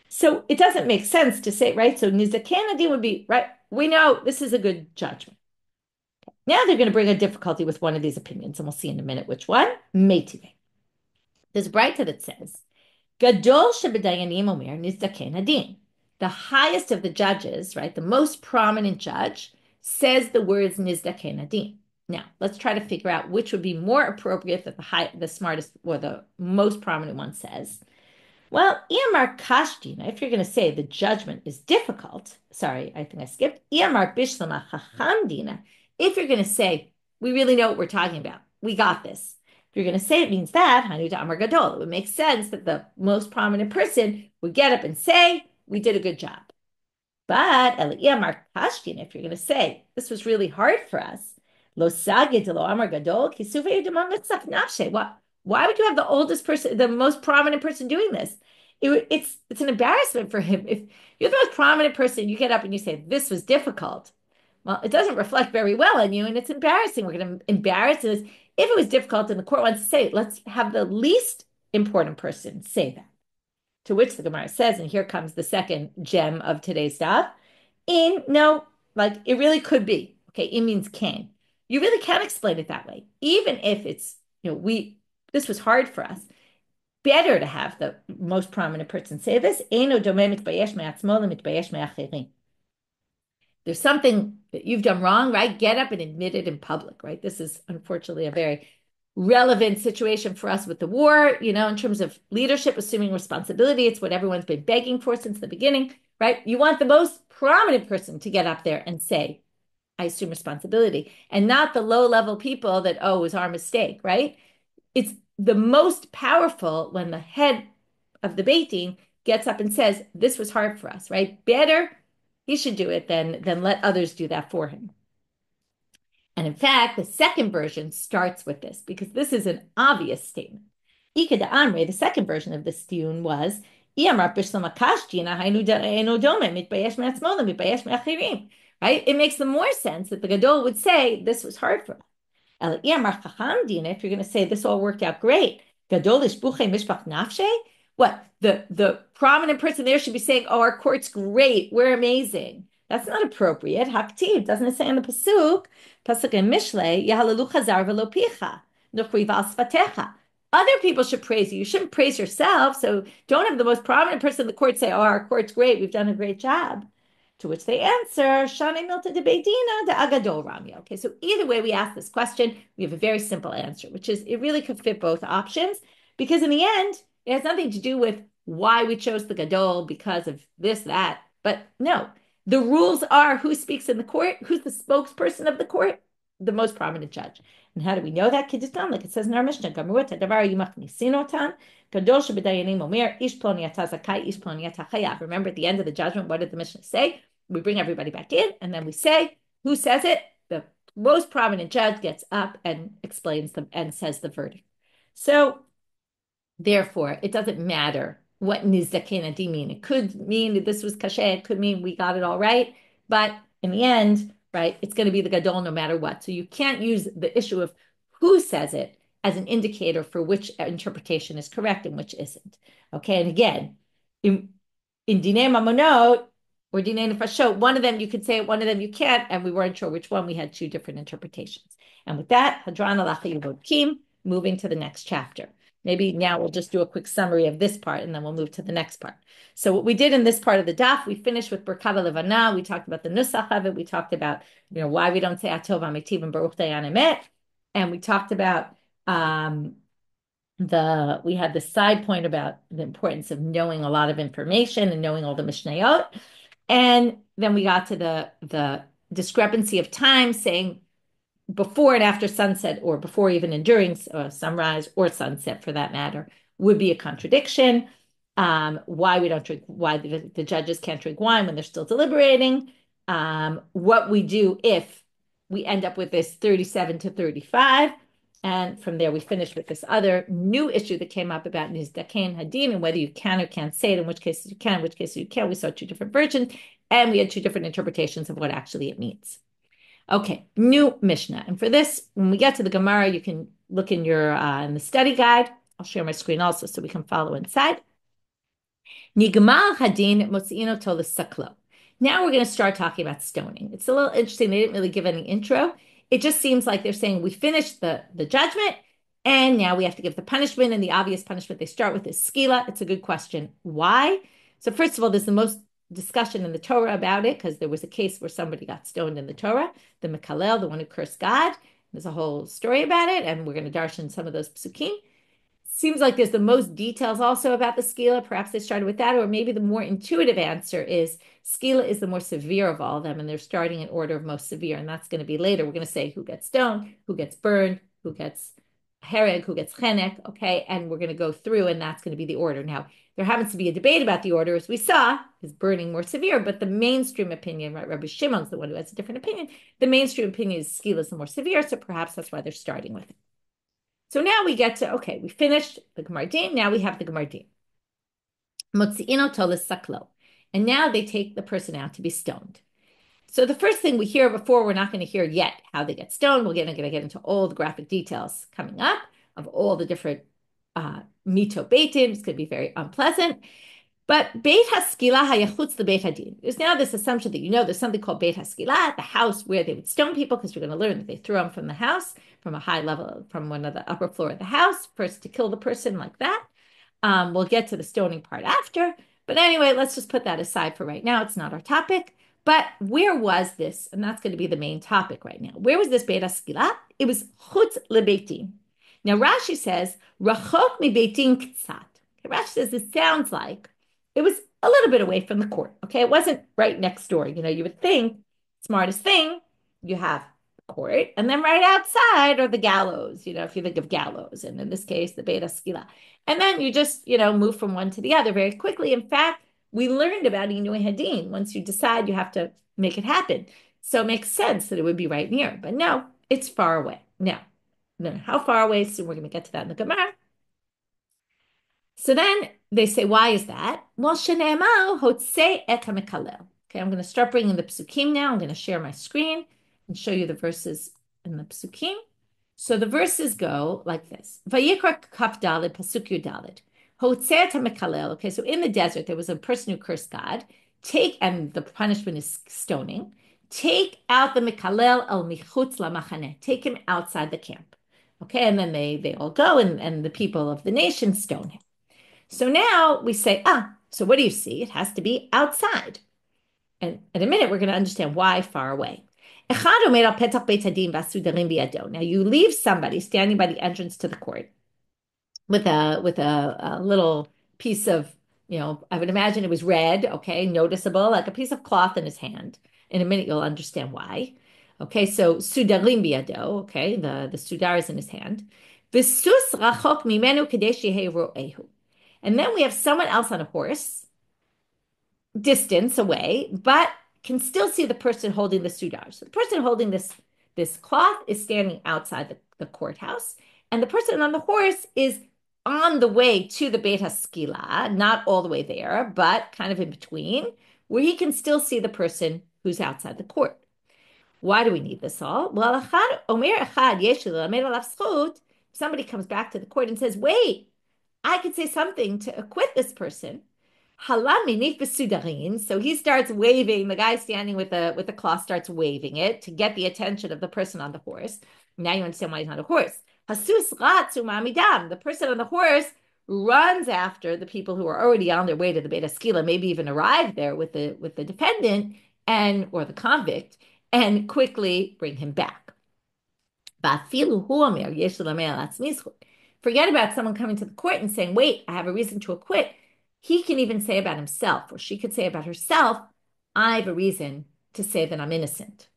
So it doesn't make sense to say, right? So Nizakanadi would be right. We know this is a good judgment. Now they're going to bring a difficulty with one of these opinions, and we'll see in a minute which one. Meitive. There's a braita that says, Gadol shebedayanim omer nizdaken adin. The highest of the judges, right, the most prominent judge, says the words nizdaken adin. Now, let's try to figure out which would be more appropriate that the smartest or the most prominent one says. Well, Iyamar kashdina, if you're going to say the judgment is difficult, sorry, I think I skipped. Iyamar bishlama chachamdina, if you're going to say, we really know what we're talking about, we got this. If you're going to say it means that, Hanu Amar Gadol, it would make sense that the most prominent person would get up and say, we did a good job. But Amar Kashkin, if you're going to say, this was really hard for us, Lo Sagid Lo Amar Gadol, why would you have the oldest person, the most prominent person doing this? It's an embarrassment for him. If you're the most prominent person, you get up and you say, this was difficult. Well, it doesn't reflect very well on you, and it's embarrassing. We're going to embarrass this. If it was difficult and the court wants to say it, let's have the least important person say that. To which the Gemara says, and here comes the second gem of today's daf, it really could be. Okay, it means can. You really can't explain it that way. Even if it's, this was hard for us. Better to have the most prominent person say this. There's something that you've done wrong, right? Get up and admit it in public, right? This is unfortunately a very relevant situation for us with the war, in terms of leadership, assuming responsibility. It's what everyone's been begging for since the beginning, right? You want the most prominent person to get up there and say, I assume responsibility, and not the low-level people that, it was our mistake, right? It's the most powerful when the head of the beiting gets up and says, this was hard for us, right? Better he should do it than let others do that for him. And in fact, the second version starts with this because this is an obvious statement. Ika de Amre, the second version of this tune was, right? It makes the more sense that the Gadol would say, this was hard for us. If you're going to say this all worked out great, what the prominent person there should be saying, our court's great, we're amazing. That's not appropriate. Haktiv, doesn't it say in the pasuk in Mishle, Yahalalu chazar velo picha, nuchri val svatecha. Other people should praise you. You shouldn't praise yourself. So don't have the most prominent person in the court say, our court's great, we've done a great job. To which they answer, Shane milta de beidina de agadol ramya. Okay, so either way we ask this question, we have a very simple answer, which is it really could fit both options, because in the end, it has nothing to do with why we chose the gadol because of this, that. But no, the rules are who speaks in the court, who's the spokesperson of the court, the most prominent judge. And how do we know that? Kiddushtan, like it says in our Mishnah, Gamruat davar yimachnisinotan, gadol shebedayanim omer ish ploni ata zakai, ish ploni ata chayav. Remember at the end of the judgment, what did the Mishnah say? we bring everybody back in, and then we say, who says it? The most prominent judge gets up and explains them and says the verdict. So therefore, it doesn't matter what nizdaken adi mean. It could mean that this was kasher. It could mean we got it all right. But in the end, right, it's going to be the gadol no matter what. So you can't use the issue of who says it as an indicator for which interpretation is correct and which isn't. Okay, and again, in dinei mamonot or dinei nefashot, one of them you could say it, one of them you can't, and we weren't sure which one. We had two different interpretations. And with that, Hadran alacha yivokim, moving to the next chapter. Maybe now we'll just do a quick summary of this part, and then we'll move to the next part. So what we did in this part of the daf, we finished with Berkava Levana. We talked about the nusach of it. We talked about, why we don't say Atov Amitiv and Baruch Dayan Emet. And we talked about we had the side point about the importance of knowing a lot of information and knowing all the Mishnayot. And then we got to the discrepancy of time, saying before and after sunset, or before even and during sunrise or sunset for that matter, would be a contradiction. Why we don't drink, why the judges can't drink wine when they're still deliberating. What we do if we end up with this 37 to 35. And from there, we finished with this other new issue that came up about nizdaken hadin and whether you can or can't say it, in which cases you can, in which cases you can't. We saw two different versions, and we had two different interpretations of what actually it means. Okay, new Mishnah. And for this, when we get to the Gemara, you can look in in the study guide. I'll share my screen also so we can follow inside. Nigmal hadin motziino tolis saklo. Now we're going to start talking about stoning. It's a little interesting. They didn't really give any intro. It just seems like they're saying we finished the judgment, and now we have to give the punishment. And the obvious punishment they start with is skila. It's a good question. Why? So first of all, there's the most discussion in the Torah about it, because there was a case where somebody got stoned in the Torah, the Mekalel, the one who cursed God. There's a whole story about it, and we're going to darshan some of those psukim. Seems like there's the most details also about the skila. Perhaps they started with that, or maybe the more intuitive answer is skila is the more severe of all of them, and they're starting in order of most severe, and that's going to be later. We're going to say who gets stoned, who gets burned, who gets hereg, who gets chenek, okay? And we're going to go through, and that's going to be the order. Now, there happens to be a debate about the order, as we saw, is burning more severe, but the mainstream opinion, right, Rabbi Shimon's the one who has a different opinion, the mainstream opinion is skila is the more severe, so perhaps that's why they're starting with it. So now we get to, okay, we finished the Gemara Din, now we have the Gemara Din. Motziino tolis saklo. And now they take the person out to be stoned. So the first thing we hear before, we're not going to hear yet how they get stoned. We're going to get into all the graphic details coming up of all the different mito beitim. It's going to be very unpleasant. But beit haskila hayachutz the beit hadin. There's now this assumption that there's something called beit haskila, the house where they would stone people, because we're going to learn that they threw them from the house, from a high level, from one of the upper floor of the house, first to kill the person like that. We'll get to the stoning part after. But anyway, let's just put that aside for right now. It's not our topic. But where was this? And that's going to be the main topic right now. Where was this beit haskila? It was chutz lebeitim. Now Rashi says, rachok mi beitim ktsat. Rashi says it sounds like it was a little bit away from the court. Okay, it wasn't right next door. You would think, smartest thing, you have the court, and then right outside are the gallows, if you think of gallows, and in this case, the beit haskila. And then you just, move from one to the other very quickly. In fact, we learned about Inui Hadin. Once you decide, you have to make it happen. So it makes sense that it would be right near. But no, it's far away. Now, how far away? So we're going to get to that in the Gemara. So then they say, why is that? Well, shene'emar hotzei et hamekalel. Okay, I'm going to start bringing the psukim now. I'm going to share my screen and show you the verses in the psukim. So the verses go like this. Vayikra kaf daled pasuk yudaled. Hotzei et hamekalel. Okay, so in the desert, there was a person who cursed God. And the punishment is stoning. Take out the mekalel el michutz lamachaneh. Take him outside the camp. Okay, and then they all go, and the people of the nation stone him. So now we say, so what do you see? It has to be outside. And in a minute, we're going to understand why far away. Now you leave somebody standing by the entrance to the court with a little piece of, I would imagine it was red, okay, noticeable, like a piece of cloth in his hand. In a minute, you'll understand why. Okay, so sudarim biado, okay, the sudar is in his hand. V'sus rachok mimenu kadesh yehei ro'ehu. And then we have someone else on a horse, distance away, but can still see the person holding the sudar. So the person holding this cloth is standing outside the courthouse, and the person on the horse is on the way to the Beit HaSkila, not all the way there, but kind of in between, where he can still see the person who's outside the court. Why do we need this all? Well, somebody comes back to the court and says, wait, I could say something to acquit this person. So he starts waving. The guy standing with the cloth starts waving it to get the attention of the person on the horse. Now you understand why he's on a horse. The person on the horse runs after the people who are already on their way to the Beit HaSkila, maybe even arrived there with the defendant or the convict, and quickly bring him back. Forget about someone coming to the court and saying, wait, I have a reason to acquit. He can even say about himself, or she could say about herself, I have a reason to say that I'm innocent.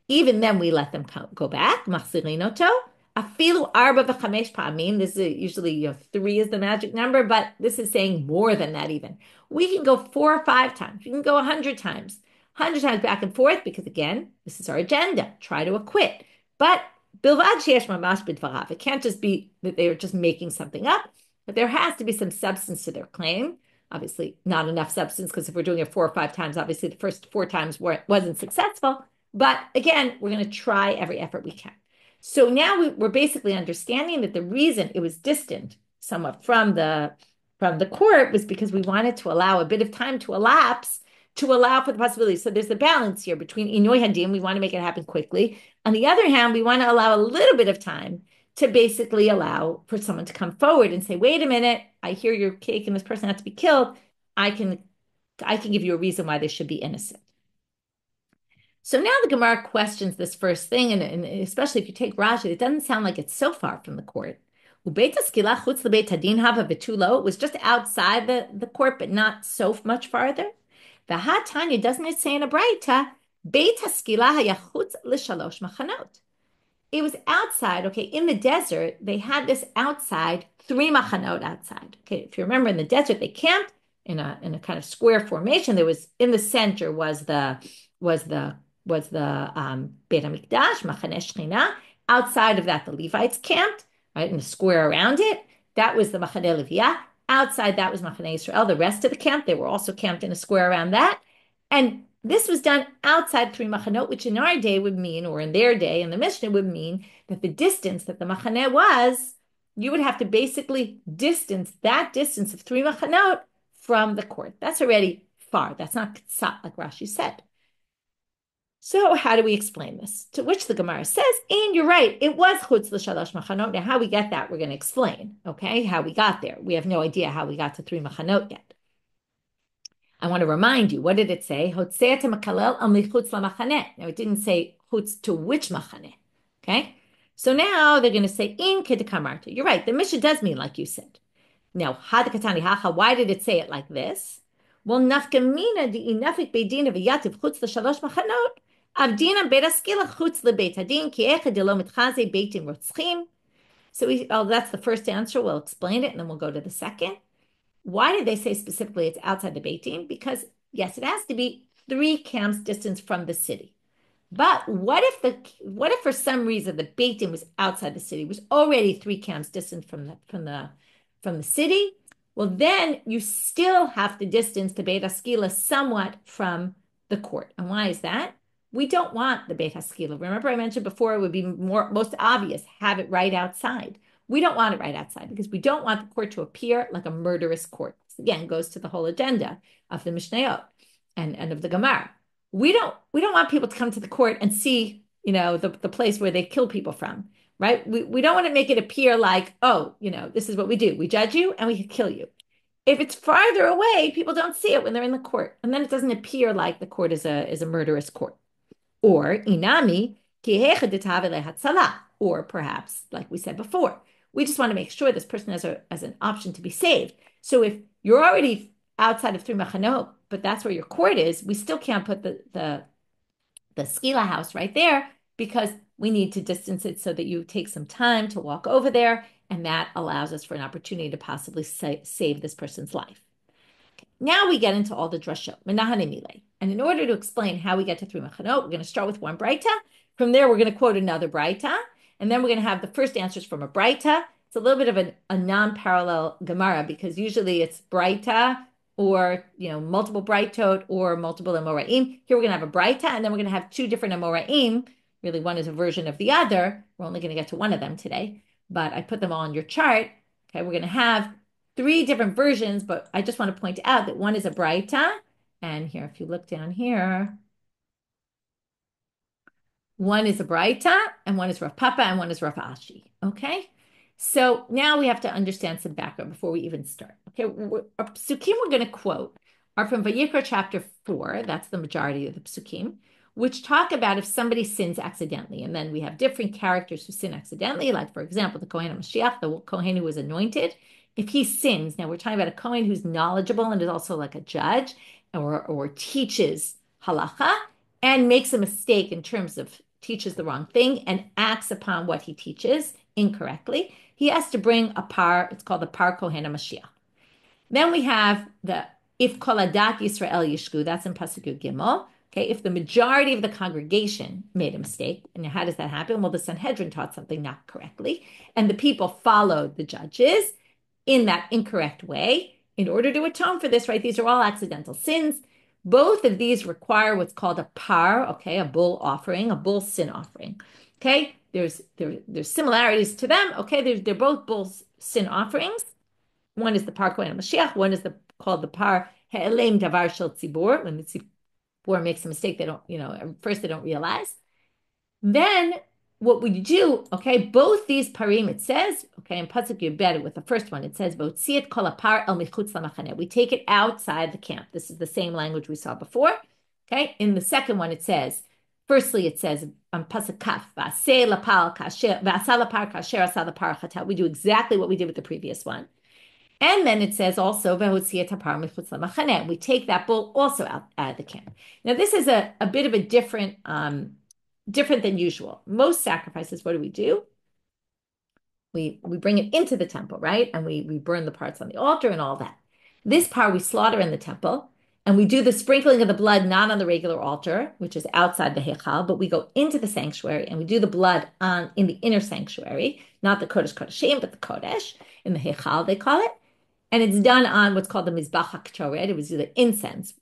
Even then, we let them go back. Afilu arba v'chamesh pa'amim. This is usually 3 is the magic number, but this is saying more than that even. We can go 4 or 5 times. We can go 100 times. 100 times back and forth because, again, this is our agenda. Try to acquit. But bilvad sheyesh mamash b'dvarav. It can't just be that they are just making something up, but there has to be some substance to their claim. Obviously, not enough substance because if we're doing it 4 or 5 times, obviously the first 4 times wasn't successful. But again, we're going to try every effort we can. So now we're basically understanding that the reason it was distant somewhat from the court was because we wanted to allow a bit of time to elapse to allow for the possibility. So there's a balance here between Inoy Hadim, we want to make it happen quickly. On the other hand, we want to allow a little bit of time to basically allow for someone to come forward and say, wait a minute, I hear you're taking this person out to be killed. I can give you a reason why they should be innocent. So now the Gemara questions this first thing, and especially if you take Rashi, it doesn't sound like it's so far from the court. It was just outside the court, but not so much farther. The Tanya, doesn't it say in a braita, beit haskila hayachutz l'shalosh machanot? It was outside, okay, in the desert, they had this outside, 3 machanot outside. Okay, if you remember in the desert, they camped in a kind of square formation. There was, in the center was the Beit HaMikdash, Machane Shechina. Outside of that, the Levites camped, right, in the square around it. That was the Machane Leviah. Outside that was Machane Israel. The rest of the camp, they were also camped in a square around that. And this was done outside 3 machanot, which in our day would mean, or in their day, in the Mishnah would mean that the distance that the machaneh was, you would have to basically distance that distance of 3 machanot from the court. That's already far. That's not ktsat, like Rashi said. So how do we explain this? To which the Gemara says, and you're right, it was chutz l'shalosh machanot. Now, how we get that, we're going to explain, okay, how we got there. We have no idea how we got to 3 machanot yet. I want to remind you, what did it say? Now, it didn't say chutz to which machaneh, okay? So now they're going to say, in kedekamarta. You're right, the Mishnah does mean like you said. Now, hadakatani hacha, why did it say it like this? Well, nafkamina di inafik beidina v'yativ chutz l'shalosh machanot. Avdina beit haskila chutz lebeit hadin ki echad delo mitchaze beitim rotzchim. So that's the first answer. We'll explain it, and then we'll go to the second. Why did they say specifically it's outside the beitim? Because yes, it has to be 3 camps distance from the city. But what if for some reason the beitim was outside the city, was already 3 camps distant from the city? Well, then you still have to distance the Beit HaSkila somewhat from the court. And why is that? We don't want the Beit HaSkila. Remember I mentioned before it would be most obvious, have it right outside. We don't want it right outside because we don't want the court to appear like a murderous court. This, again, goes to the whole agenda of the Mishnayot and of the Gemara. We don't want people to come to the court and see, the place where they kill people from. Right? We don't want to make it appear like, oh, this is what we do. We judge you and we kill you. If it's farther away, people don't see it when they're in the court. And then it doesn't appear like the court is a murderous court. Or inami, or perhaps, like we said before, we just want to make sure this person has an option to be saved. So if you're already outside of 3 machanot, but that's where your court is, we still can't put the skila house right there because we need to distance it so that you take some time to walk over there, and that allows us for an opportunity to possibly save this person's life. Okay. now we get into all the drashot, menahane mile. And in order to explain how we get to three machanot, we're going to start with one braita. From there, we're going to quote another braita. And then we're going to have the first answers from a braita. It's a little bit of a non-parallel Gemara because usually it's braita or multiple braitot or multiple amoraim. Here we're going to have a braita, and then we're going to have two different amoraim. Really, one is a version of the other. We're only going to get to one of them today, but I put them all on your chart. Okay, we're going to have three different versions, but I just want to point out that one is a braita, and here, if you look down here, one is a braita, and one is Rav Papa, and one is Rav Ashi. Okay, so now we have to understand some background before we even start. Okay, our psukim we're going to quote are from Vayikra chapter 4. That's the majority of the psukim, which talk about if somebody sins accidentally. And then we have different characters who sin accidentally, like, for example, the Kohen HaMashiach, the Kohen who was anointed. If he sins, now we're talking about a Kohen who's knowledgeable and is also like a judge or teaches halacha and makes a mistake in terms of teaches the wrong thing and acts upon what he teaches incorrectly, he has to bring a par, it's called the par Kohen HaMashiach. Then we have the if kol adat Yisrael yishku, that's in Pasuk Yud Gimel. Okay, if the majority of the congregation made a mistake, and how does that happen? Well, the Sanhedrin taught something not correctly, and the people followed the judges in that incorrect way in order to atone for this, right? These are all accidental sins. Both of these require what's called a par, okay, a bull offering, a bull sin offering. Okay, there's similarities to them. Okay, they're both bull sin offerings. One is the par Kohen Mashiach. One is called the par He'elem Davar Shel Tzibur. When the Tzibur makes a mistake, they don't, at first they don't realize. Then what we do, okay, both these parim, it says, okay, in Pasuk Yud with the first one, it says, "Votziet kol apar el michutz lamachaneh." We take it outside the camp. This is the same language we saw before. Okay, in the second one, it says, firstly, it says on Pasuk Kaf, "V'aseh lapal kasher v'asa lapar kasher asa lapar chata." We do exactly what we did with the previous one. And then it says also, we take that bull also out of the camp. Now, this is a bit of a different than usual. Most sacrifices, what do? We bring it into the temple, right? And we burn the parts on the altar and all that. This part we slaughter in the temple, and we do the sprinkling of the blood not on the regular altar, which is outside the Heichal, but we go into the sanctuary and we do the blood in the inner sanctuary, not the Kodesh Kodeshim, but the Kodesh, in the Heichal, they call it. And it's done on what's called the Mizbach HaKtoret. It was the incense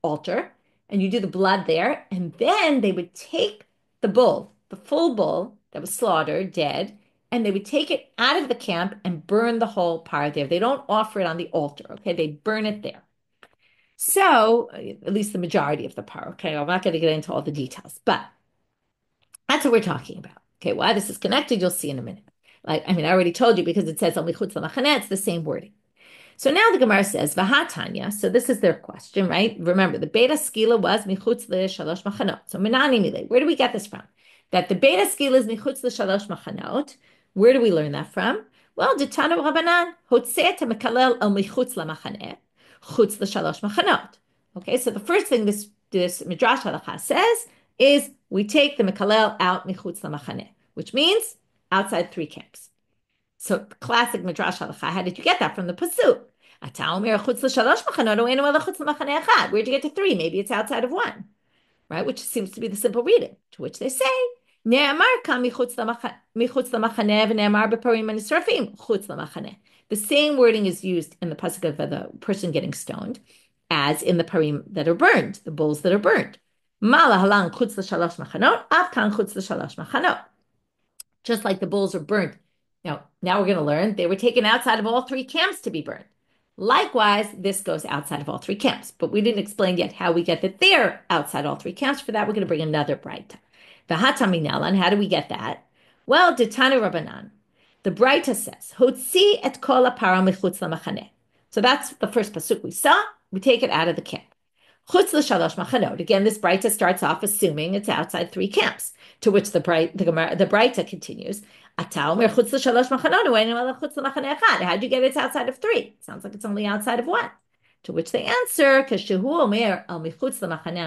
altar. And you do the blood there. And then they would take the bull, the full bull that was slaughtered, dead, and they would take it out of the camp and burn the whole part there. They don't offer it on the altar, okay? They burn it there. So, at least the majority of the part, okay? I'm not going to get into all the details, but that's what we're talking about. Okay, why this is connected, you'll see in a minute. I already told you because it says, it's the same wording. So now the Gemara says, Vahatanya. So this is their question, right? Remember, the beit skila was michutz l'shalosh machanot. So menani mile. Where do we get this from? That the beit skila is michutz l'shalosh machanot. Where do we learn that from? Well, Ditana Rabbanan hotzeh mekalel el michutz lamachaneh chutz l'shalosh machanot. Okay, so the first thing this midrash halacha says is we take the mekalel out michutz lamachaneh, which means outside three camps. So classic midrash halacha. How did you get that from the pasuk? Where'd you get to three? Maybe it's outside of one, right? Which seems to be the simple reading. To which they say, the same wording is used in the pasuk of the person getting stoned as in the parim that are burned, the bulls that are burned. Just like the bulls are burnt. Now we're going to learn they were taken outside of all three camps to be burned. Likewise, this goes outside of all three camps, but we didn't explain yet how we get that they're outside all three camps. For that, we're going to bring another braita. The Hataminalan, how do we get that? Well, Ditanu Rabbanan. The braita says, Hotzi et kol apara michutz lamachaneh. So that's the first pasuk we saw. We take it out of the camp. Chutz l'shalosh machanot. Again, this braita starts off assuming it's outside three camps. To which the braita continues. How'd you get it's outside of three? Sounds like it's only outside of one. To which they answer, I'm going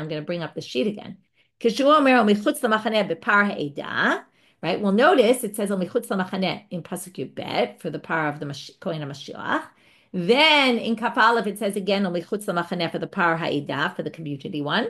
to bring up the sheet again. Right? Well, notice it says in Pasuk Yud Bet for the par of the Kohen HaMashiach. Then in Kaf it says again, Umichutz lamachaneh for the par ha'ida, for the community one.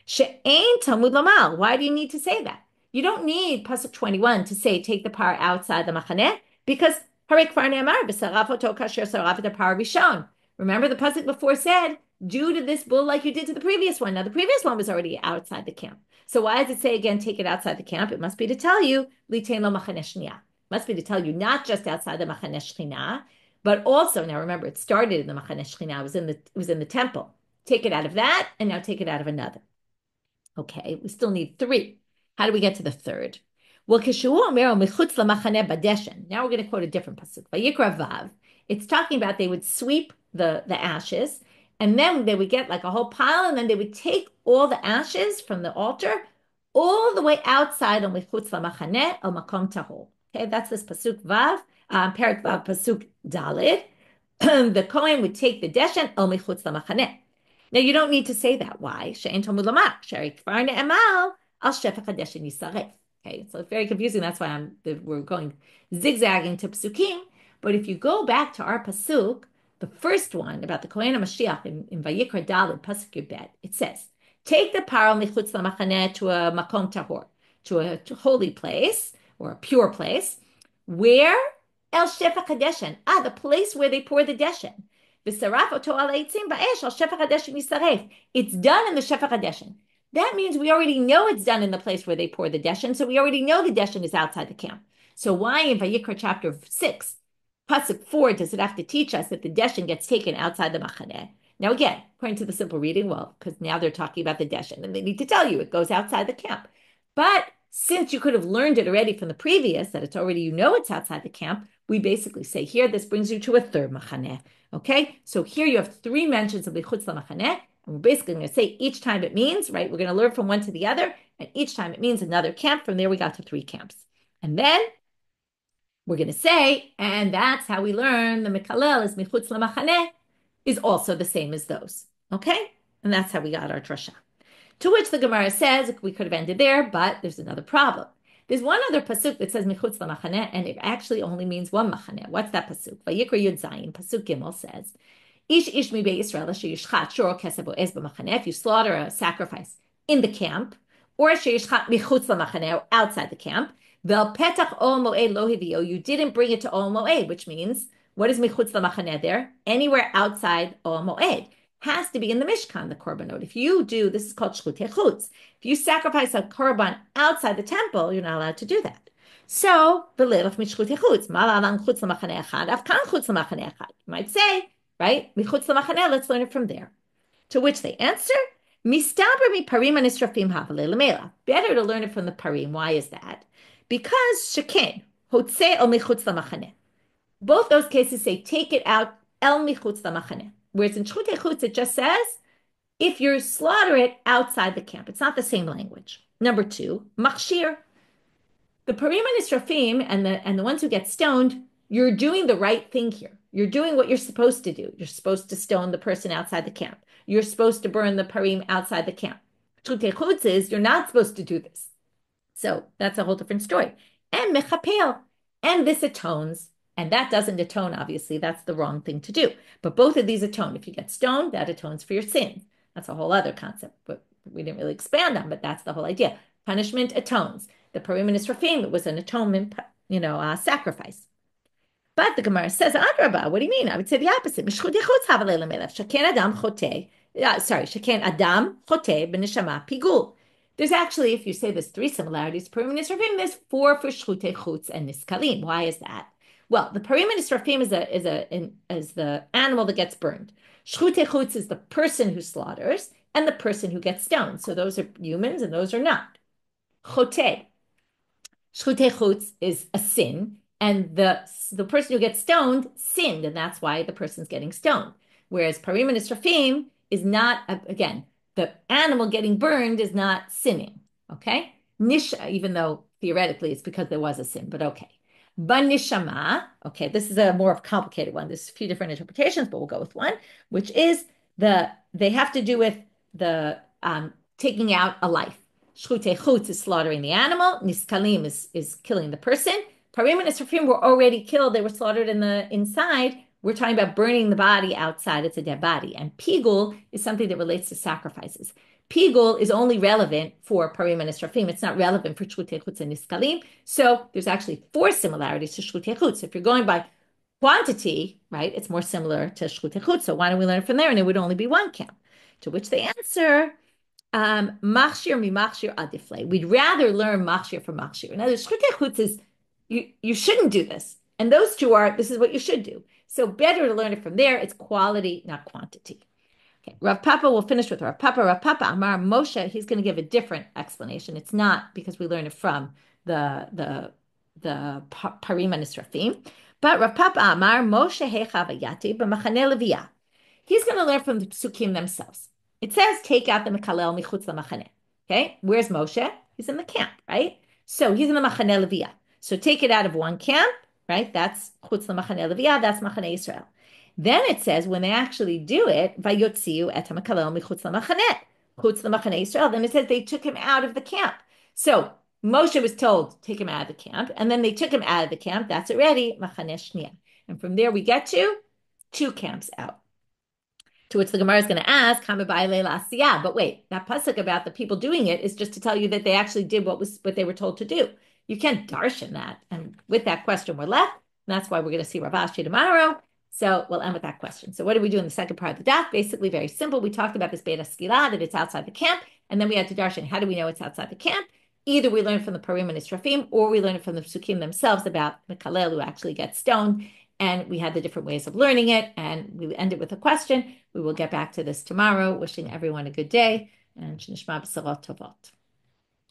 She'ein Talmud lamal. Why do you need to say that? You don't need Pasuk 21 to say take the par outside the machaneh because Harei kvar ne'amar v'saraf oto kasher saraf et par rishon. Remember the Pasuk before said, do to this bull like you did to the previous one. Now the previous one was already outside the camp. So why does it say again, take it outside the camp? It must be to tell you, litein lo machaneh shniya. Must be to tell you not just outside the machaneh shchina, but also, now remember, it started in the machaneh shchina, it was in the temple. Take it out of that, and now take it out of another. Okay, we still need three. How do we get to the third? Well, now we're going to quote a different pasuk. Vayikra Vav. It's talking about they would sweep the ashes, and then they would get like a whole pile, and then they would take all the ashes from the altar all the way outside on mechutz lamachaneh al makom tahor. Okay, that's this pasuk Vav, Perik Vav pasuk Dalid. The Kohen would take the deshen al mechutz lamachaneh. Now you don't need to say that. Why? She'en Talmud lamak. She'eri kvar ne'emal al shefach hadeshen yisaref. Okay, so it's very confusing. That's why we're going zigzagging to psukim. But if you go back to our pasuk, the first one about the Kohen HaMashiach in Vayikra Daled, pasuk Yubed, it says, take the paral michutz lamachaneh to a makom tahor, to a holy place or a pure place, where el shefach hadeshen, the place where they pour the deshen. It's done in the shefach hadeshen. That means we already know it's done in the place where they pour the deshen, so we already know the deshen is outside the camp. So why in Vayikra chapter 6, pasuk 4, does it have to teach us that the deshen gets taken outside the machaneh? Now again, according to the simple reading, well, because now they're talking about the deshen, and they need to tell you it goes outside the camp. But since you could have learned it already from the previous, that it's already, you know it's outside the camp, we basically say here, this brings you to a third machaneh. Okay, so here you have three mentions of lichutz lamachaneh, and we're basically going to say each time it means, right? We're going to learn from one to the other, and each time it means another camp. From there, we got to three camps. And then we're going to say, and that's how we learn the mikalel is michutz lamachaneh, is also the same as those. Okay, and that's how we got our drasha. To which the Gemara says, we could have ended there, but there's another problem. There's one other pasuk that says michutz lamachaneh, and it actually only means one machaneh. What's that pasuk? Vayikra Yud Zayin, pasuk Gimel says, Ish mi beit Yisrael sheyishchat shor kesef o ez b'machaneh. If you slaughter a sacrifice in the camp, or sheyishchat michutz lamachaneh, or outside the camp, vel petach ol moed lo hivio, you didn't bring it to ol moed, which means what is michutz lamachaneh there? Anywhere outside ol moed. Has to be in the Mishkan, the korbanot. If you do, this is called shchutei chutz. If you sacrifice a korban outside the temple, you're not allowed to do that. So, v'leilach mishchutei chutz, malalan chutz l'machaneh echad, avkan chutz l'machaneh echad. You might say, right, michutz l'machaneh, let's learn it from there. To which they answer, mistaber mi parim anisrafim havale l'meila. Better to learn it from the parim. Why is that? Because sheken, hotzeh o michutz l'machaneh. Both those cases say, take it out, el michutz l'machaneh. Whereas in shchutei chutz, it just says, if you slaughter it outside the camp. It's not the same language. Number two, machshir. The parim anisrafim and the ones who get stoned, you're doing the right thing here. You're doing what you're supposed to do. You're supposed to stone the person outside the camp. You're supposed to burn the parim outside the camp. Shchutei chutz is, you're not supposed to do this. So that's a whole different story. And mechapel. And this atones. And that doesn't atone, obviously. That's the wrong thing to do. But both of these atone. If you get stoned, that atones for your sins. That's a whole other concept, but we didn't really expand on, but that's the whole idea. Punishment atones. The parim anisrafim, it was an atonement, sacrifice. But the Gemara says, Adrabah, what do you mean? I would say the opposite. Sheken adam chote b'neshama pigul. There's actually, if you say there's three similarities, parim anisrafim, there's four for shchutei chutz and niskalim. Why is that? Well, the parim anisrafim is the animal that gets burned. Shchutei chutz is the person who slaughters and the person who gets stoned. So those are humans and those are not. Chotei. Shchutei chutz is a sin, and the person who gets stoned sinned, and that's why the person's getting stoned. Whereas parim anisrafim is not, again, the animal getting burned is not sinning. Okay? Nisha, even though theoretically it's because there was a sin, but okay. Banishama, okay, this is a more complicated one. There's a few different interpretations, but we'll go with one, which is they have to do with the taking out a life. Shchutei chutz is slaughtering the animal. Niskalim is killing the person. Parim and Nisrafim were already killed. They were slaughtered in the inside. we're talking about burning the body outside. It's a dead body. And pigul is something that relates to sacrifices. Pigul is only relevant for parim and esrafim. It's not relevant for shluchei chutz and niskalim. So there's actually 4 similarities to shluchei chutz. If you're going by quantity, right, it's more similar to shluchei chutz. So why don't we learn from there? And it would only be 1 camp. To which they answer, machshir mi machshir adifle. We'd rather learn machshir from machshir. Now, the shluchei chutz is you shouldn't do this, and those two are this is what you should do. So better to learn it from there. It's quality, not quantity. Okay, Rav Papa, we'll finish with Rav Papa. Rav Papa Amar Moshe, he's going to give a different explanation. It's not because we learn it from the Parim and Israfim, but Rav Papa Amar Moshe Hechavayati b'machane Leviyah. He's going to learn from the psukim themselves. It says, take out the mekalel michutz lamachane. Okay, where's Moshe? He's in the camp, right? So he's in the machane Leviyah. So take it out of 1 camp, right? That's chutz lamachane Leviyah. That's machane Israel. Then it says when they actually do it, vayotziu et hamakalel michutz lamachane, chutz lamachane Israel. Then it says they took him out of the camp. So Moshe was told take him out of the camp, and then they took him out of the camp. That's already machane shnia. And from there we get to 2 camps out. To which the Gemara is going to ask, but wait, that pasuk about the people doing it is just to tell you that they actually did what they were told to do. You can't darshan that. And with that question, we're left. And that's why we're going to see Rav Ashi tomorrow. So we'll end with that question. So what did we do in the second part of the daf? Basically, very simple. We talked about this beit skila, that it's outside the camp. And then we had to darshan. How do we know it's outside the camp? Either we learn from the parim and israfim, or we learn from the psukim themselves about the kalel who actually gets stoned. And we had the different ways of learning it. And we ended with a question. We will get back to this tomorrow. Wishing everyone a good day. And shnishma b'sarot tovot.